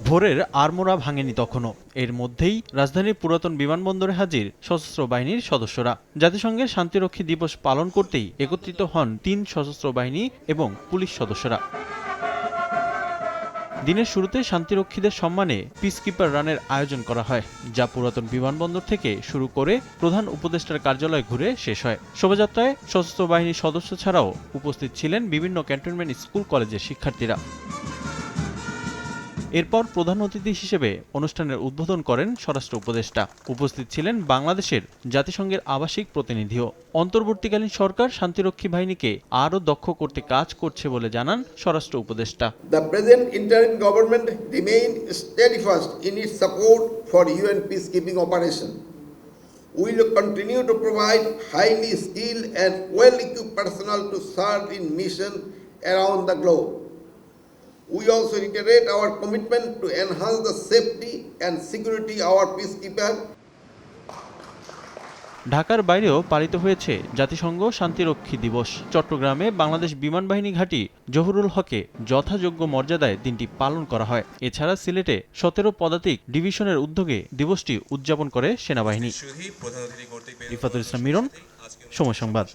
ভোরের আড়মোড়া ভাঙেনি তখনও। এর মধ্যেই রাজধানীর পুরাতন বিমানবন্দরে হাজির সশস্ত্র বাহিনীর সদস্যরা। জাতিসংঘের শান্তিরক্ষী দিবস পালন করতেই একত্রিত হন ৩ সশস্ত্র বাহিনী এবং পুলিশ সদস্যরা। দিনের শুরুতে শান্তিরক্ষীদের সম্মানে পিসকিপার রানের আয়োজন করা হয়, যা পুরাতন বিমানবন্দর থেকে শুরু করে প্রধান উপদেষ্টার কার্যালয় ঘুরে শেষ হয়। শোভাযাত্রায় সশস্ত্র বাহিনীর সদস্য ছাড়াও উপস্থিত ছিলেন বিভিন্ন ক্যান্টনমেন্ট স্কুল কলেজের শিক্ষার্থীরা। এরপর প্রধান অতিথি হিসেবে অনুষ্ঠানের উদ্বোধন করেন স্বরাষ্ট্র উপদেষ্টা। উপস্থিত ছিলেন বাংলাদেশের জাতিসংঘের আবাসিক প্রতিনিধিও। অন্তর্বর্তীকালীন সরকার শান্তিরক্ষী বাহিনীকে আরও দক্ষ করতে কাজ করছে বলে জানান স্বরাষ্ট্র উপদেষ্টা। The present interim government remains steadfast in its support for UN peacekeeping operation. We will continue to provide highly skilled and well-equipped personnel to serve in mission around the globe. We also reiterate our commitment to enhance the safety and security of our peacekeepers. ঢাকার বাইরেও পালিত হয়েছে জাতিসংঘ শান্তিরক্ষী দিবস। চট্টগ্রামে বাংলাদেশ বিমান বাহিনী ঘাঁটি জহুরুল হকে যথাযোগ্য মর্যাদায় দিনটি পালন করা হয়। এছাড়া সিলেটে ১৭ পদাতিক ডিভিশনের উদ্যোগে দিবসটি উদযাপন করে সেনাবাহিনী। রিফাতুল ইসলাম মিরন, সময় সংবাদ।